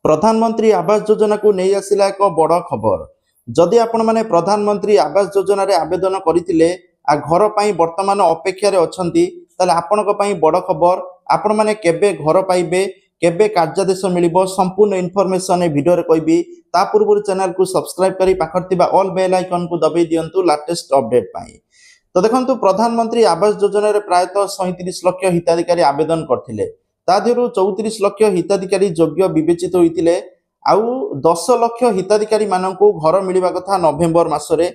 प्रधानमंत्री आवास योजना को नहीं आसिला एक बड़ खबर। जदि आपण माने प्रधानमंत्री आवास योजना रे आवेदन करथिले आ घर पई वर्तमान अपेक्षा रे अछंती ताले आपणक पई बड़ खबर। आपण माने केबे घर पाइबे केबे कार्यादेश मिलिबो संपूर्ण इन्फॉर्मेशन ए वीडियो रे कहबी। ता पूर्व चैनल को सब्सक्राइब करी पाखर थिबा ऑल बेल आइकन को दबाई दियंतु लेटेस्ट अपडेट पाई। तो देखंतु प्रधानमंत्री आवास योजना रे प्रायतः 37 लाख हिताधिकारी आवेदन करथिले। तादेहरु 34 लाख हिताधिकारी योग्य विवेचित होइतिले। आउ 10 लाख हिताधिकारी माननकु घर मिलिबा कथा नवेम्बर मासरे,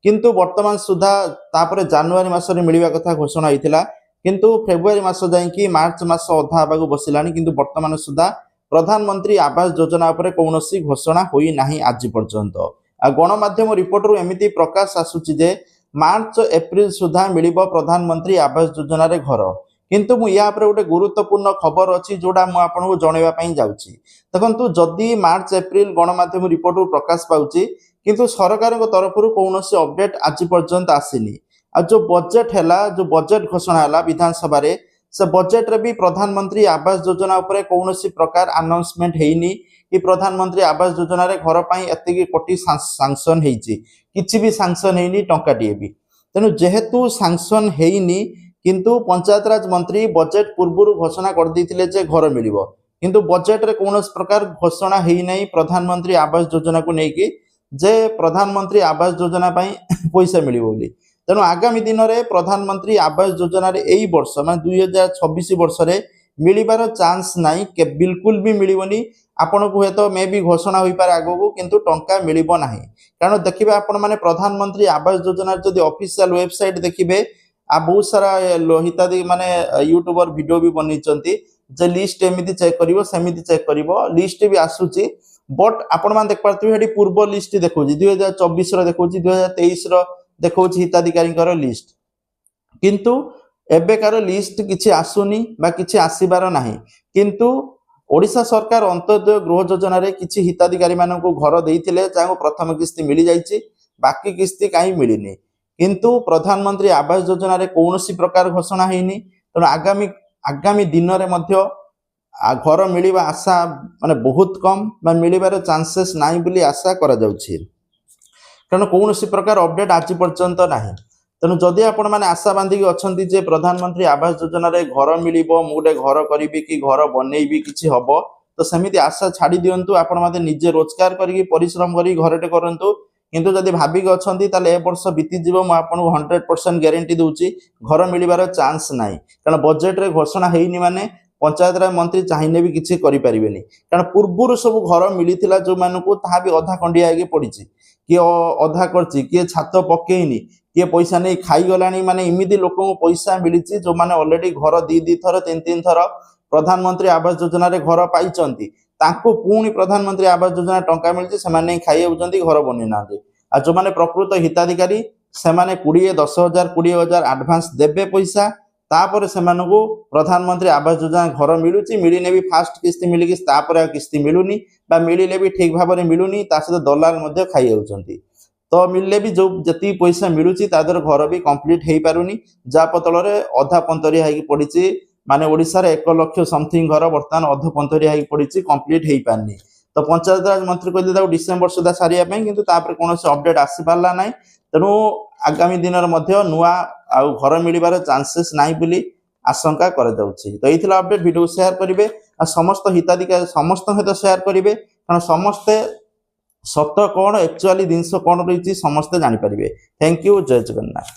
किंतु वर्तमान सुधा तापरे जनवरी मासरे मिलिबा कथा घोषणा होइतिला। किंतु फेब्रुआरी मास जाई कि मार्च मास अधा बागु बसिलानी, किंतु वर्तमान सुधा प्रधानमंत्री आवास योजना उपरे कौनसी घोषणा होई नाही आज पर्यंत। आ गणमाध्यम रिपोर्ट रु एमिति प्रकाश आसुची जे मार्च एप्रिल सुधा मिलिबो प्रधानमंत्री आवास योजना रे घर। किंतु मु या गोटे गुरुत्वपूर्ण खबर अच्छी जोड़ा मु आपको जनइबा पई जाउची। देखंतु जदि मार्च एप्रिल गणमाध्यम रिपोर्ट प्रकाश पाउची, किंतु सरकार तरफ कौनसी अपडेट आज पर्यंत आसीनी। आ जो बजेट हैला, जो बजेट घोषणा हैला विधानसभा रे, से बजेट रे भी प्रधानमंत्री आवास योजना उपरे कौनसी प्रकार अनाउंसमेंट हेइनी कि प्रधानमंत्री आवास योजना रे घर पई एतिकी कोटी सैंक्शन हेइची, किछि भी सैंक्शन हेइनी टंकाटिए भी। तेनु जेहेतु सैंक्शन हेइनी, किंतु पंचायत राज मंत्री बजेट पूर्व घोषणा कर देथिले जे घर मिलिबो, किंतु बजेट रे कौनसी प्रकार घोषणा हेइ नै प्रधानमंत्री आवास योजना को नेकी जे प्रधानमंत्री आवास योजना पई पैसा मिलिबो बोली। तेणु आगामी दिन में प्रधानमंत्री आवास योजना रे एई वर्ष माने 2026 वर्ष रे मिलिबार चांस नाई के बिल्कुल भी मिलिबोनी। आपण को हेतो मे भी घोषणा होई पारे आगो, किंतु टंका मिलिबो नाही। कारण देखिबे आपण माने प्रधानमंत्री आवास योजना जदि ऑफिशियल वेबसाइट देखिबे, आ बहुत सारा हिताधी माने यूट्यूबर वीडियो भी बनिचंती जे लिस्ट एमिति चेक करिवो सेमिति चेक करिवो, लिस्ट भी आसुची। बट आपण मान देख पारथि हेडी पूर्व लिस्ट देखौची 2024 रो देखौची, 2023 रो देखौची हिताधिकारी कर लिस्ट। किंतु एबेकार लिस्ट किछि आसुनी बा किछि आसीबार नाही। किंतु ओडिशा सरकार अंत्योदय गृह योजना रे किछि हिताधिकारी माननकु घर देइथिले, जाको प्रथम किस्ती मिली जाईची, बाकी किस्ती काई मिलिनी। किंतु प्रधानमंत्री आवास योजना रे कौनसी प्रकार घोषणा हेइनी। तेणु आगामी दिन रे मध्य घर मिलिबा आशा माने बहुत कम बा मिलिबार चांसेस नाही बोली आशा करा जाउछि। कारण कौनसी प्रकार अपडेट आज पर्यंत नाही। तेणु जदि आपण माने आशा बांधिकी अछंती जे प्रधानमंत्री आवास योजना रे घर मिलिबो, मु गोटे घर करिबि कि घर बनेइबि किछि हबो, तो सेमिति आशा छाड़ी दियंतु। आपण माने निजे रोजगार करिकि परिश्रम करि घरटे करंतु। किंतु जदि भाविक अछंती ताले ए वर्ष बीती जीवो, मु आपनको 100% ग्यारंटी दूची घर मिलिबार चांस नाही। कारण बजेट रे घोषणा हेइनी माने पंचायत राज मंत्री चाहिने भी किछि करि परिबेनी। कारण पूर्वरु सब घर मिलिथिला जो मानकु ताहा भी अधा खंडिया हेगे पडिछि, कि अधा करछि, कि छात पकेइनी, कि पैसा नै खाई गलानी। माने इमिति लोकको पैसा मिलिछि जो माने ऑलरेडी घर दी थर 3 थर प्रधानमंत्री आवास योजना रे घर पाइचंती, तांको पुणी प्रधानमंत्री आवास योजना टंका मिलछि, से माने खाई होउचंती, घर बनि नांती। आ जो माने प्रकृत हिताधिकारी से माने 10,000 20,000 एडवांस देबे पैसा, तापर से मानकु प्रधानमंत्री आवास योजना घर मिलुछि। मिलिने भी फास्ट किस्ती मिलिकि तापर किस्ती मिलुनी, बा मिलिले भी ठीक भाबरे मिलुनी, ता सहित दलाल मध्ये खाई होउचंती। तो मिलले भी जो जति पैसा मिलुछि तादर घर भी कंप्लीट हेई पारुनी। जा पतलरे अधा पंतरिया हेकी पडिछि, माने ओडिसा रे 1 लाख समथिंग घर वर्तमान अध पंतरिया हेकी पडिछि, कंप्लीट हेई पारनी। तो पंचायत राज मंत्री कहले ताको डिसेंबर सुधा सारिया पई, किंतु तापर कोनोसी अपडेट आसी पारला नाही। तेणु आगामी दिन मध्ये नुआ आ घर मिलिबार चांसेस नाही बोली आशंका करा जाउछि। तो एथिला अपडेट वीडियो शेयर करिवे, आ समस्त हिताधिकारी समस्त सहित शेयर करिवे। कारण समस्ते सत कोन एक्चुअली जिंस कोन रहिछि समस्ते जानि परिबे। थैंक यू, जय जगन्नाथ।